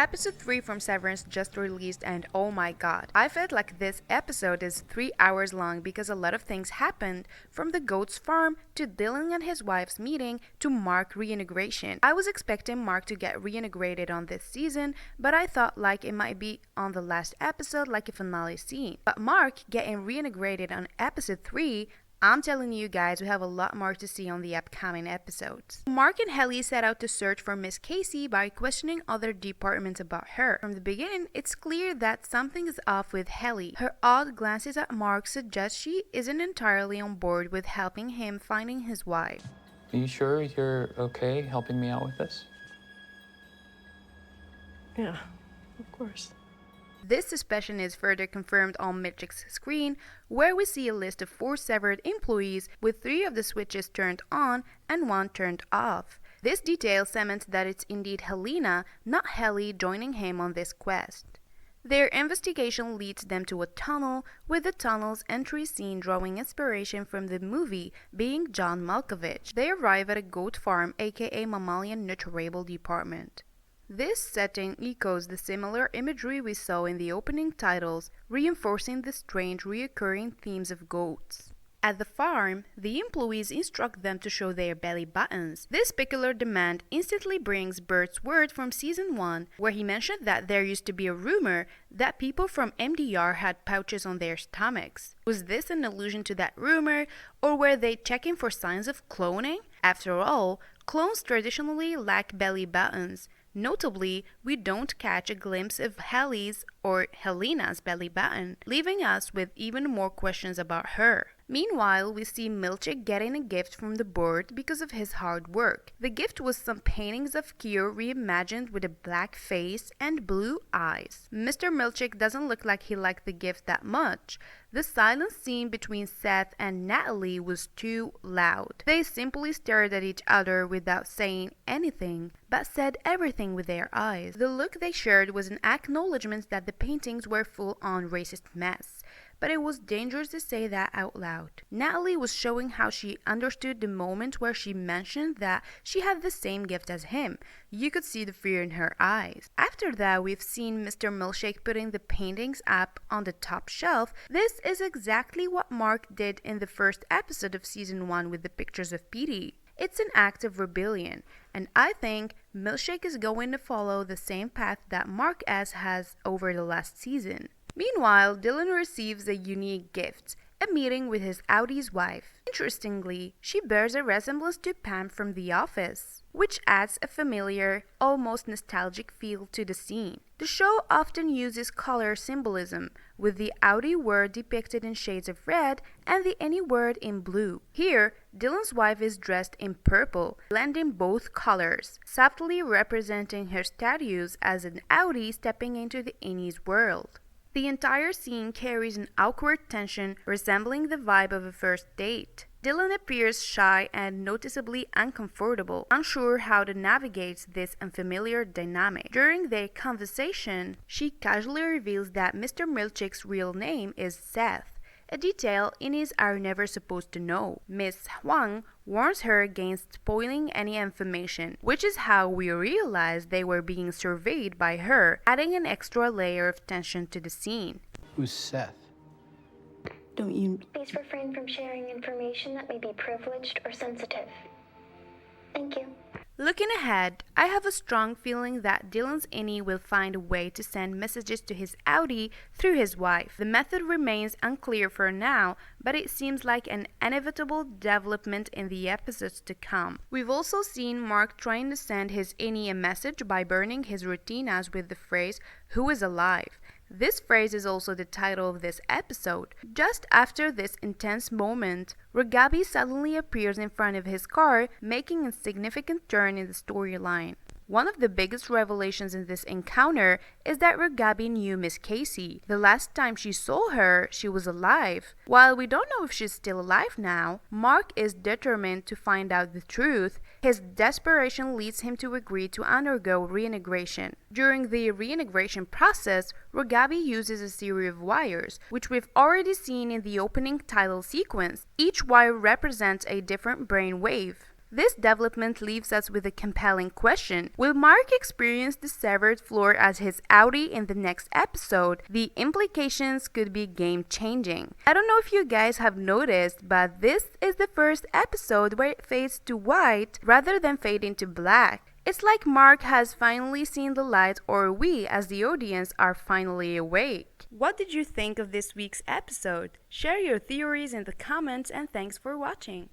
Episode 3 from Severance just released, and oh my god, I felt like this episode is 3 hours long because a lot of things happened, from the goat's farm to Dylan and his wife's meeting to Mark reintegration. I was expecting Mark to get reintegrated on this season, but I thought like it might be on the last episode like a finale scene. But Mark getting reintegrated on episode 3, I'm telling you guys, we have a lot more to see on the upcoming episodes. Mark and Helly set out to search for Miss Casey by questioning other departments about her. From the beginning, it's clear that something is off with Helly. Her odd glances at Mark suggest she isn't entirely on board with helping him finding his wife. Are you sure you're okay helping me out with this? Yeah, of course. This suspicion is further confirmed on Milchick's screen, where we see a list of 4 severed employees with 3 of the switches turned on and 1 turned off. This detail cements that it's indeed Helena, not Helly, joining him on this quest. Their investigation leads them to a tunnel, with the tunnel's entry scene drawing inspiration from the movie, being John Malkovich. They arrive at a goat farm, aka Mammalian Nutrimable Department. This setting echoes the similar imagery we saw in the opening titles, reinforcing the strange recurring themes of goats. At the farm, the employees instruct them to show their belly buttons. This peculiar demand instantly brings Bert's word from season 1, where he mentioned that there used to be a rumor that people from MDR had pouches on their stomachs. Was this an allusion to that rumor, or were they checking for signs of cloning? After all, clones traditionally lack belly buttons. Notably, we don't catch a glimpse of Helly's or Helena's belly button, leaving us with even more questions about her. Meanwhile, we see Milchick getting a gift from the board because of his hard work. The gift was some paintings of Kier reimagined with a black face and blue eyes. Mr. Milchick doesn't look like he liked the gift that much. The silent scene between Seth and Natalie was too loud. They simply stared at each other without saying anything, but said everything with their eyes. The look they shared was an acknowledgement that the paintings were full-on racist mess. But it was dangerous to say that out loud. Natalie was showing how she understood the moment where she mentioned that she had the same gift as him. You could see the fear in her eyes. After that, we've seen Mr. Milkshake putting the paintings up on the top shelf. This is exactly what Mark did in the first episode of season 1 with the pictures of Petey. It's an act of rebellion, and I think Milkshake is going to follow the same path that Mark S has over the last season. Meanwhile, Dylan receives a unique gift, a meeting with his Audi's wife. Interestingly, she bears a resemblance to Pam from The Office, which adds a familiar, almost nostalgic feel to the scene. The show often uses color symbolism, with the Audi word depicted in shades of red and the any word in blue. Here, Dylan's wife is dressed in purple, blending both colors, subtly representing her status as an Audi stepping into the Annie's world. The entire scene carries an awkward tension resembling the vibe of a first date. Dylan appears shy and noticeably uncomfortable, unsure how to navigate this unfamiliar dynamic. During their conversation, she casually reveals that Mr. Milchick's real name is Seth, a detail Innies are never supposed to know. Miss Huang warns her against spoiling any information, which is how we realize they were being surveyed by her, adding an extra layer of tension to the scene. Who's Seth? Don't you... Please refrain from sharing information that may be privileged or sensitive. Thank you. Looking ahead, I have a strong feeling that Dylan's Innie will find a way to send messages to his Audi through his wife. The method remains unclear for now, but it seems like an inevitable development in the episodes to come. We've also seen Mark trying to send his Innie a message by burning his retinas with the phrase, "Who is alive?" This phrase is also the title of this episode. Just after this intense moment, Ragabi suddenly appears in front of his car, making a significant turn in the storyline. One of the biggest revelations in this encounter is that Ragabi knew Miss Casey. The last time she saw her, she was alive. While we don't know if she's still alive now, Mark is determined to find out the truth. His desperation leads him to agree to undergo reintegration. During the reintegration process, Ragabi uses a series of wires, which we've already seen in the opening title sequence. Each wire represents a different brain wave. This development leaves us with a compelling question. Will Mark experience the severed floor as his Audi in the next episode? The implications could be game-changing. I don't know if you guys have noticed, but this is the first episode where it fades to white rather than fading to black. It's like Mark has finally seen the light, or we as the audience are finally awake. What did you think of this week's episode? Share your theories in the comments, and thanks for watching.